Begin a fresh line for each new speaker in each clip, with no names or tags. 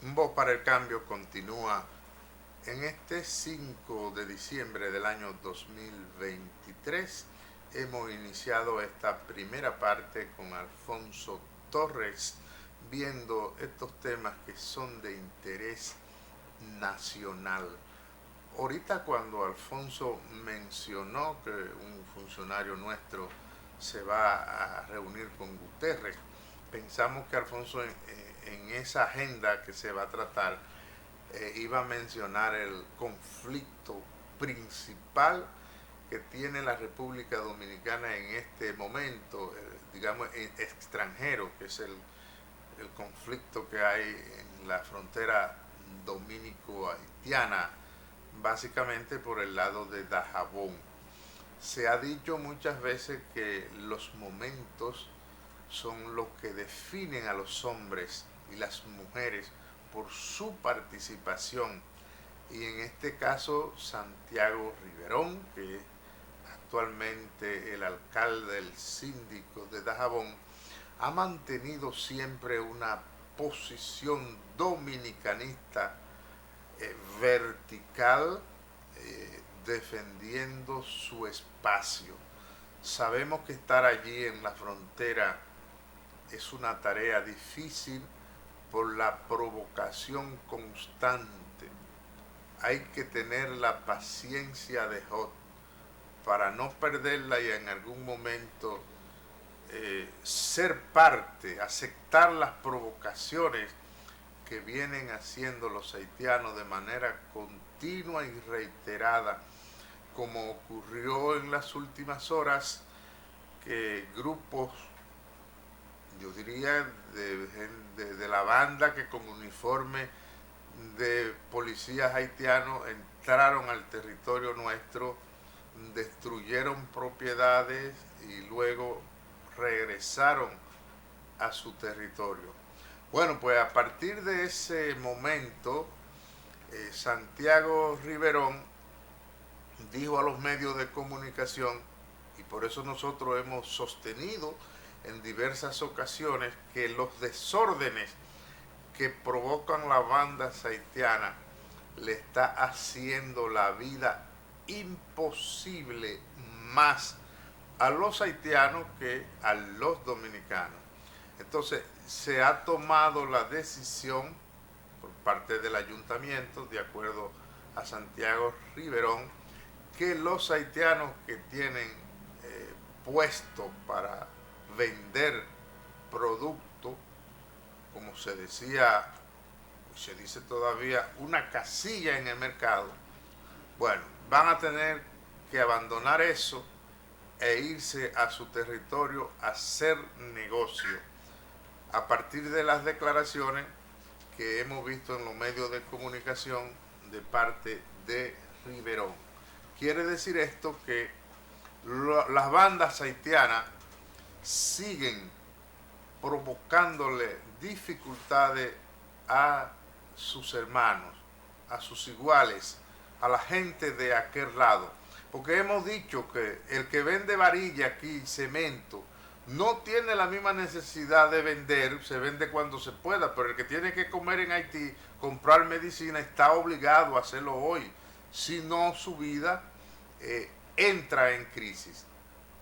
Un Voz para el Cambio continúa en este 5 de diciembre del año 2023. Hemos iniciado esta primera parte con Alfonso Torres, viendo estos temas que son de interés nacional. Ahorita cuando Alfonso mencionó que un funcionario nuestro se va a reunir con Guterres, pensamos que Alfonso en esa agenda que se va a tratar iba a mencionar el conflicto principal que tiene la República Dominicana en este momento, digamos, extranjero, que es el conflicto que hay en la frontera dominico-haitiana, básicamente por el lado de Dajabón. Se ha dicho muchas veces que los momentos son los que definen a los hombres y las mujeres por su participación. Y en este caso, Santiago Riverón, que es actualmente el alcalde, el síndico de Dajabón, ha mantenido siempre una posición dominicanista vertical, defendiendo su espacio. Sabemos que estar allí en la frontera es una tarea difícil por la provocación constante. Hay que tener la paciencia de Job para no perderla y en algún momento ser parte, aceptar las provocaciones que vienen haciendo los haitianos de manera continua y reiterada, como ocurrió en las últimas horas, que grupos, yo diría, de la banda que con uniforme de policías haitianos entraron al territorio nuestro, destruyeron propiedades y luego regresaron a su territorio. Bueno, pues a partir de ese momento, Santiago Riverón dijo a los medios de comunicación, y por eso nosotros hemos sostenido en diversas ocasiones que los desórdenes que provocan las bandas haitianas le está haciendo la vida imposible más a los haitianos que a los dominicanos. Entonces se ha tomado la decisión por parte del ayuntamiento, de acuerdo a Santiago Riverón, que los haitianos que tienen puesto para vender producto, como se decía, se dice todavía, una casilla en el mercado, bueno, van a tener que abandonar eso e irse a su territorio a hacer negocio. A partir de las declaraciones que hemos visto en los medios de comunicación de parte de Riverón. Quiere decir esto que las bandas haitianas siguen provocándole dificultades a sus hermanos, a sus iguales, a la gente de aquel lado. Porque hemos dicho que el que vende varilla aquí, cemento, no tiene la misma necesidad de vender, se vende cuando se pueda, pero el que tiene que comer en Haití, comprar medicina, está obligado a hacerlo hoy, si no su vida entra en crisis.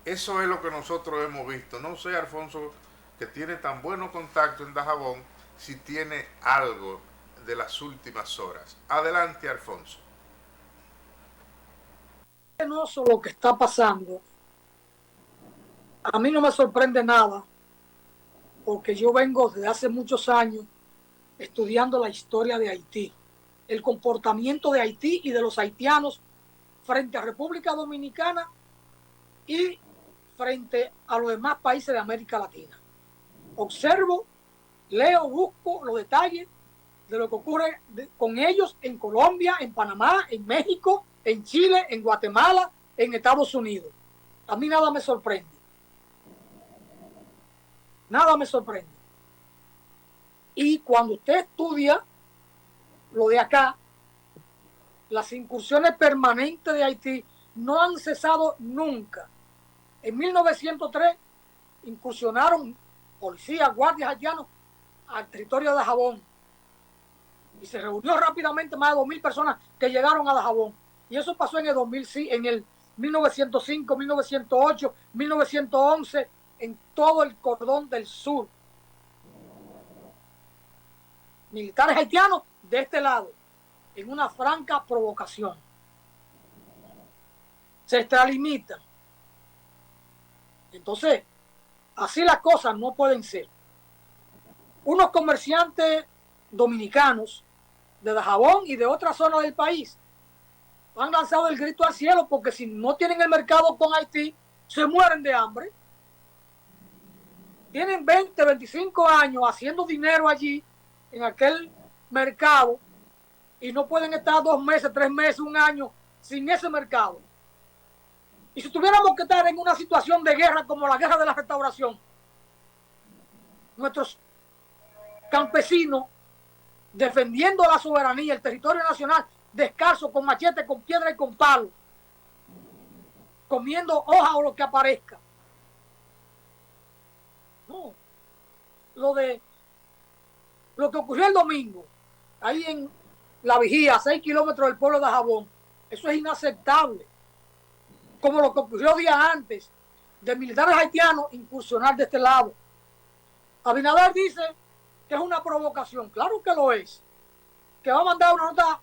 Eso es lo que nosotros hemos visto. No sé, Alfonso, que tiene tan buenos contactos en Dajabón, si tiene algo de las últimas horas. Adelante, Alfonso.
Penoso lo que está pasando. A mí no me sorprende nada, porque yo vengo desde hace muchos años estudiando la historia de Haití, el comportamiento de Haití y de los haitianos frente a República Dominicana y frente a los demás países de América Latina. Observo, leo, busco los detalles de lo que ocurre con ellos en Colombia, en Panamá, en México, en Chile, en Guatemala, en Estados Unidos. A mí nada me sorprende. Nada me sorprende. Y cuando usted estudia lo de acá, las incursiones permanentes de Haití no han cesado nunca. En 1903 incursionaron policías, guardias haitianos al territorio de Dajabón. Y se reunió rápidamente más de 2.000 personas que llegaron a Dajabón. Y eso pasó en el 2000, en el 1905, 1908, 1911, en todo el cordón del sur. Militares haitianos de este lado, en una franca provocación. Se extralimitan. Entonces, así las cosas no pueden ser. Unos comerciantes dominicanos de Dajabón y de otras zonas del país han lanzado el grito al cielo porque si no tienen el mercado con Haití, se mueren de hambre. Tienen 20, 25 años haciendo dinero allí, en aquel mercado, y no pueden estar 2 meses, 3 meses, 1 año sin ese mercado. Y si tuviéramos que estar en una situación de guerra como la guerra de la restauración, nuestros campesinos defendiendo la soberanía, el territorio nacional, descalzo, con machete, con piedra y con palo, comiendo hoja o lo que aparezca. No, lo que ocurrió el domingo, ahí en La Vigía, a 6 kilómetros del pueblo de Dajabón, eso es inaceptable. Como lo que ocurrió días antes de militares haitianos incursionar de este lado. Abinader dice que es una provocación. Claro que lo es. Que va a mandar una nota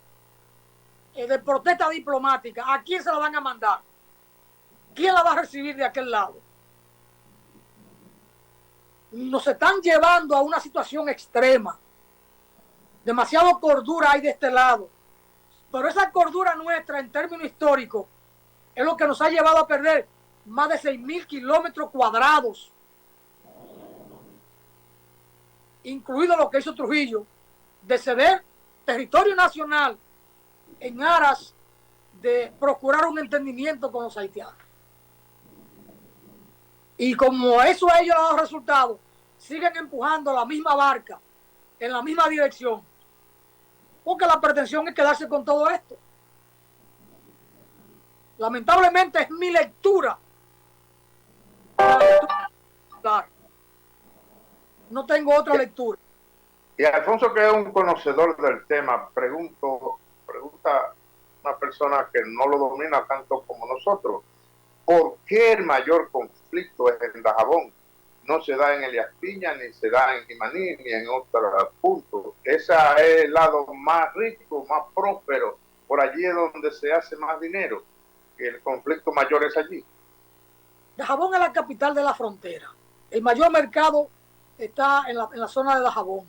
de protesta diplomática. ¿A quién se la van a mandar? ¿Quién la va a recibir de aquel lado? Nos están llevando a una situación extrema. Demasiado cordura hay de este lado. Pero esa cordura nuestra en términos históricos es lo que nos ha llevado a perder más de 6.000 kilómetros cuadrados, incluido lo que hizo Trujillo, de ceder territorio nacional en aras de procurar un entendimiento con los haitianos. Y como eso a ellos ha dado resultados, siguen empujando la misma barca en la misma dirección, porque la pretensión es quedarse con todo esto. Lamentablemente es mi lectura. Claro. No tengo otra lectura.
Y Alfonso, que es un conocedor del tema, pregunta una persona que no lo domina tanto como nosotros, ¿por qué el mayor conflicto es en Dajabón? No se da en Elías Piña, ni se da en Jimaní, ni en otros puntos. Ese es el lado más rico, más próspero, por allí es donde se hace más dinero. El conflicto mayor es allí.
Dajabón es la capital de la frontera. El mayor mercado está en la zona de Dajabón.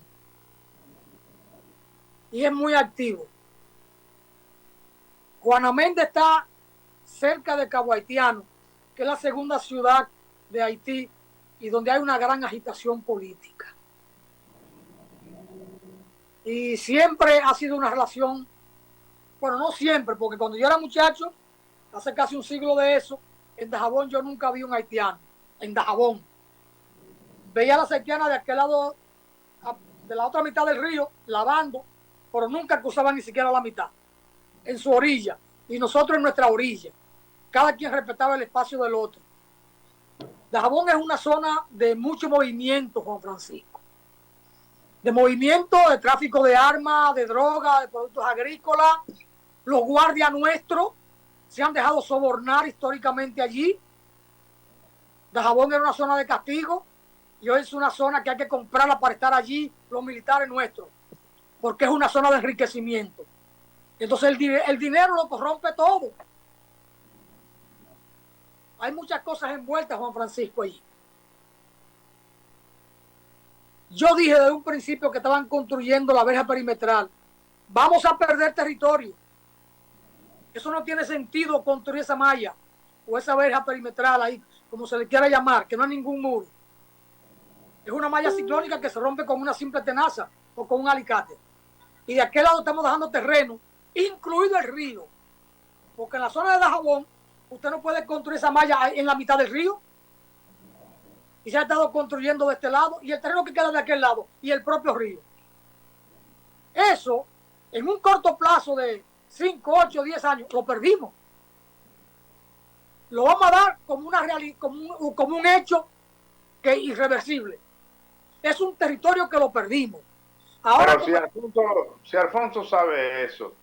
Y es muy activo. Juana Méndez está cerca de Cabo Haitiano, que es la segunda ciudad de Haití y donde hay una gran agitación política. Y siempre ha sido una relación, bueno, no siempre, porque cuando yo era muchacho, hace casi un siglo de eso, en Dajabón yo nunca vi un haitiano, en Dajabón. Veía a las haitianas de aquel lado, de la otra mitad del río, lavando, pero nunca cruzaban ni siquiera la mitad, en su orilla, y nosotros en nuestra orilla. Cada quien respetaba el espacio del otro. Dajabón es una zona de mucho movimiento, Juan Francisco. De movimiento, de tráfico de armas, de drogas, de productos agrícolas. Los guardias nuestros se han dejado sobornar históricamente allí. Dajabón era una zona de castigo y hoy es una zona que hay que comprarla para estar allí los militares nuestros, porque es una zona de enriquecimiento. Entonces el dinero lo corrompe todo. Hay muchas cosas envueltas, Juan Francisco, allí. Yo dije desde un principio que estaban construyendo la verja perimetral. Vamos a perder territorio. Eso no tiene sentido construir esa malla o esa verja perimetral ahí, como se le quiera llamar, que no hay ningún muro. Es una malla ciclónica que se rompe con una simple tenaza o con un alicate. Y de aquel lado estamos dejando terreno, incluido el río. Porque en la zona de Dajabón, usted no puede construir esa malla en la mitad del río. Y se ha estado construyendo de este lado y el terreno que queda de aquel lado y el propio río. Eso, en un corto plazo de 5, 8, 10 años, lo perdimos. Lo vamos a dar como como un hecho que es irreversible. Es un territorio que lo perdimos. Ahora,
Pero si Alfonso sabe eso,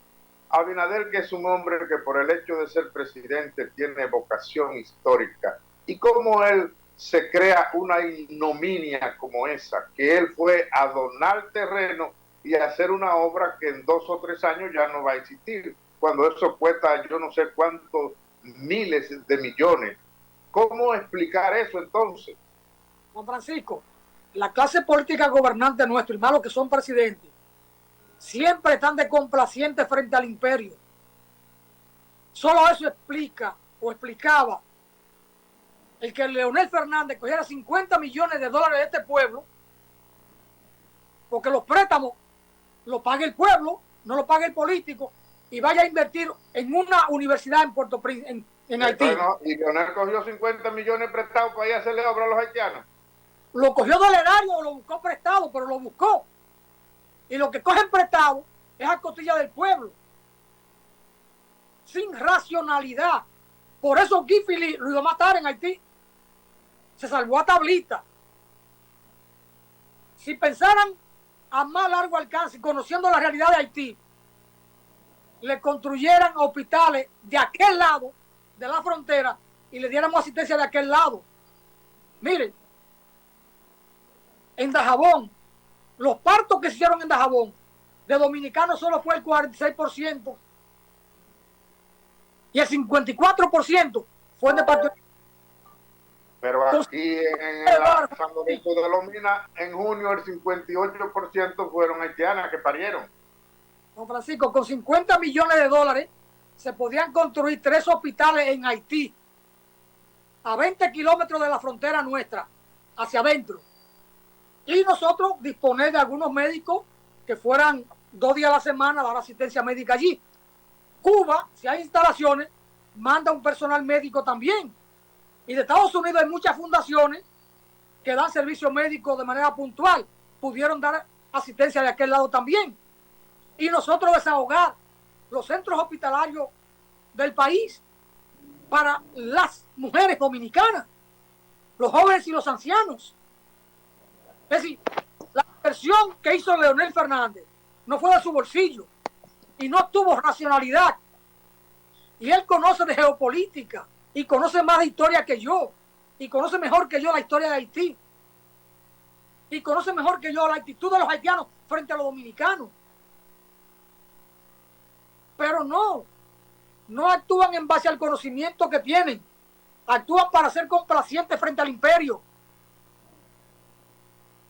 Abinader, que es un hombre que por el hecho de ser presidente tiene vocación histórica, y cómo él se crea una ignominia como esa, que él fue a donar terreno y a hacer una obra que en 2 o 3 años ya no va a existir, cuando eso cuesta yo no sé cuántos miles de millones. ¿Cómo explicar eso entonces?
Juan Francisco, la clase política gobernante nuestro, y más los que son presidentes, siempre están de complacientes frente al imperio. Solo eso explica o explicaba el que Leonel Fernández cogiera 50 millones de dólares de este pueblo, porque los préstamos lo paga el pueblo, no lo paga el político, y vaya a invertir en una universidad en Puerto Príncipe, en Haití.
Bueno, y Leonel cogió 50 millones prestados para ir a hacerle obra a los haitianos.
Lo cogió del erario o lo buscó prestado, pero lo buscó. Y lo que cogen prestado es a costilla del pueblo, sin racionalidad. Por eso Guy Philippe lo iba a matar en Haití. Se salvó a tablita. Si pensaran a más largo alcance, conociendo la realidad de Haití, le construyeran hospitales de aquel lado de la frontera y le diéramos asistencia de aquel lado. Miren, en Dajabón, los partos que se hicieron en Dajabón, de dominicanos solo fue el 46%, y el 54% fue de Puerto Rico.
Pero aquí en San Lorenzo de los Minas, en junio, el 58% fueron haitianas que parieron.
Don Francisco, con 50 millones de dólares se podían construir 3 hospitales en Haití, a 20 kilómetros de la frontera nuestra, hacia adentro. Y nosotros disponer de algunos médicos que fueran 2 días a la semana a dar asistencia médica allí. Cuba, si hay instalaciones, manda un personal médico también. Y de Estados Unidos hay muchas fundaciones que dan servicio médico de manera puntual. Pudieron dar asistencia de aquel lado también. Y nosotros desahogar los centros hospitalarios del país para las mujeres dominicanas, los jóvenes y los ancianos. Es decir, la inversión que hizo Leonel Fernández no fue de su bolsillo y no tuvo racionalidad. Y él conoce de geopolítica y conoce más de historia que yo, y conoce mejor que yo la historia de Haití, y conoce mejor que yo la actitud de los haitianos frente a los dominicanos. Pero no actúan en base al conocimiento que tienen, actúan para ser complacientes frente al imperio.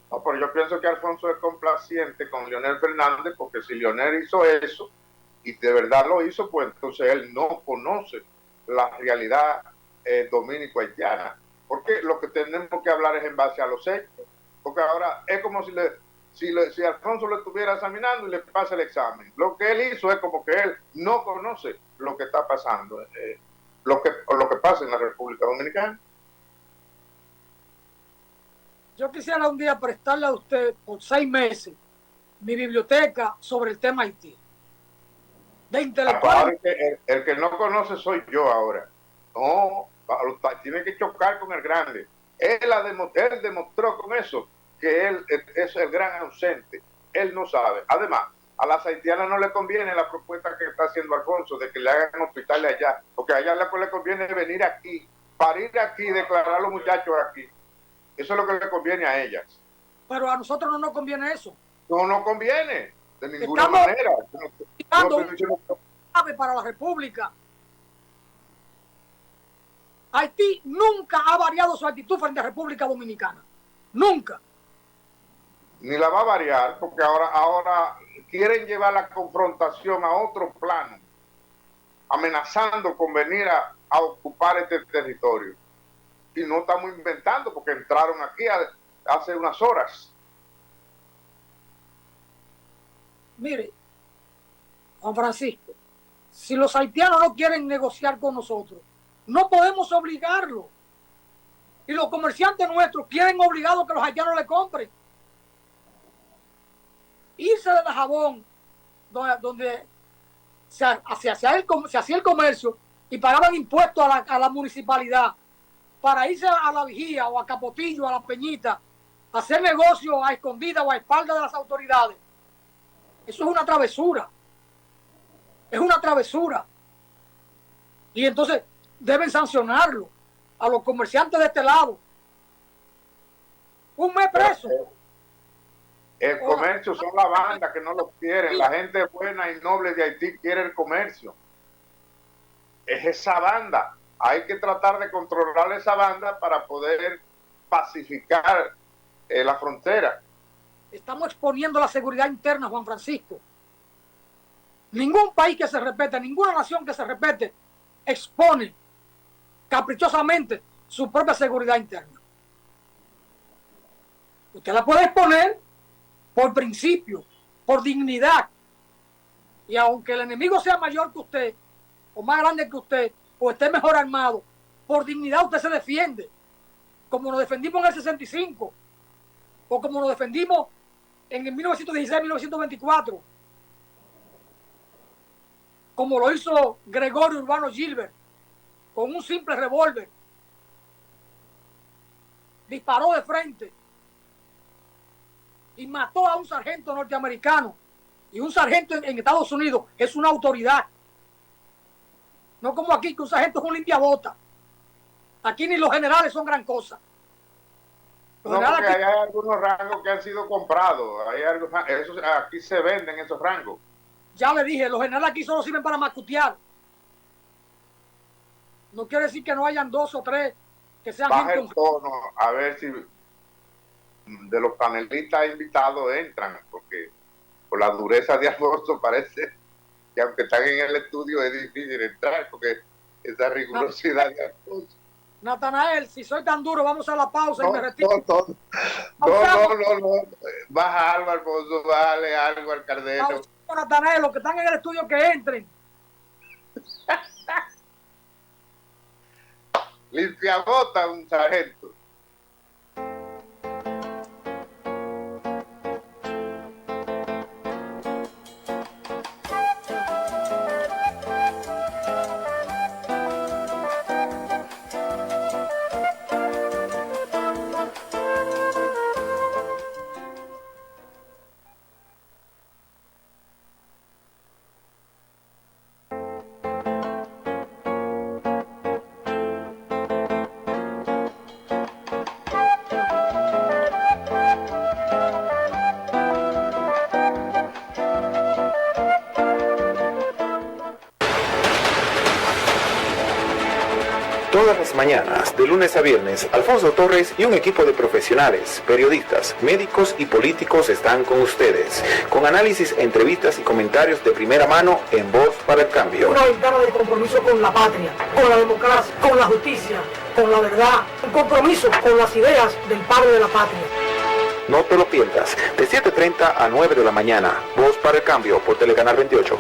No, pero yo pienso que Alfonso es complaciente con Leonel Fernández, porque si Leonel hizo eso, y de verdad lo hizo, pues entonces él no conoce la realidad dominico-haitiana. Porque lo que tenemos que hablar es en base a los hechos. Porque ahora es como si Alfonso lo estuviera examinando y le pasa el examen. Lo que él hizo es como que él no conoce lo que está pasando, lo que pasa en la República Dominicana.
Yo quisiera un día prestarle a usted por 6 meses mi biblioteca sobre el tema Haití. De intelectual.
El que no conoce soy yo ahora. No, tiene que chocar con el grande. Él demostró con eso que él es el gran ausente. Él no sabe. Además, a las haitianas no le conviene la propuesta que está haciendo Alfonso de que le hagan hospitales allá, porque allá le conviene venir aquí, parir aquí, declarar a los muchachos aquí. Eso es lo que le conviene a ellas.
Pero a nosotros no nos conviene eso.
No conviene, de ninguna manera.
Para la República. Haití nunca ha variado su actitud frente a la República Dominicana. Nunca.
Ni la va a variar, porque ahora quieren llevar la confrontación a otro plano, amenazando con venir a ocupar este territorio. Y no estamos inventando, porque entraron aquí hace unas horas.
Mire, Juan Francisco, si los haitianos no quieren negociar con nosotros, no podemos obligarlos. Y los comerciantes nuestros quieren obligados que los haitianos le compren. Irse de Dajabón, donde se hacía el comercio y pagaban impuestos a la municipalidad, para irse a la Vigía o a Capotillo, a la Peñita, a hacer negocio a escondida o a espaldas de las autoridades, Eso es una travesura. Es una travesura. Y entonces deben sancionarlo a los comerciantes de este lado. Un mes preso.
El comercio son la banda que no lo quieren. La gente buena y noble de Haití quiere el comercio. Es esa banda. Hay que tratar de controlar esa banda para poder pacificar la frontera.
Estamos exponiendo la seguridad interna, Juan Francisco. Ningún país que se respete, ninguna nación que se respete, expone caprichosamente su propia seguridad interna. Usted la puede exponer por principio, por dignidad. Y aunque el enemigo sea mayor que usted, o más grande que usted, o esté mejor armado, por dignidad usted se defiende. Como nos defendimos en el 65, o como nos defendimos en el 1916-1924, como lo hizo Gregorio Urbano Gilbert, con un simple revólver. Disparó de frente y mató a un sargento norteamericano. Y un sargento en Estados Unidos es una autoridad. No como aquí, que un sargento es un limpiabota. Aquí ni los generales son gran cosa.
No, porque aquí hay algunos rangos que han sido comprados. Aquí se venden esos rangos.
Ya le dije, los generales aquí solo sirven para macutear. No quiere decir que no hayan 2 o 3 que sean
Baja
gente.
el tono, a ver si de los panelistas invitados entran, porque por la dureza de Alfonso parece que aunque están en el estudio es difícil entrar, porque esa rigurosidad de Alfonso.
Natanael, si soy tan duro, vamos a la pausa y me retiro.
No. Baja algo, Alfonso, bájale algo al Cardero.
Natanael, los que están en el estudio que entren.
Limpia bota un sargento.
Todas las mañanas, de lunes a viernes, Alfonso Torres y un equipo de profesionales, periodistas, médicos y políticos están con ustedes, con análisis, entrevistas y comentarios de primera mano en Voz para el Cambio.
Una ventana de compromiso con la patria, con la democracia, con la justicia, con la verdad, un compromiso con las ideas del padre de la patria.
No te lo pierdas, de 7:30 a 9 de la mañana, Voz para el Cambio por Telecanal 28.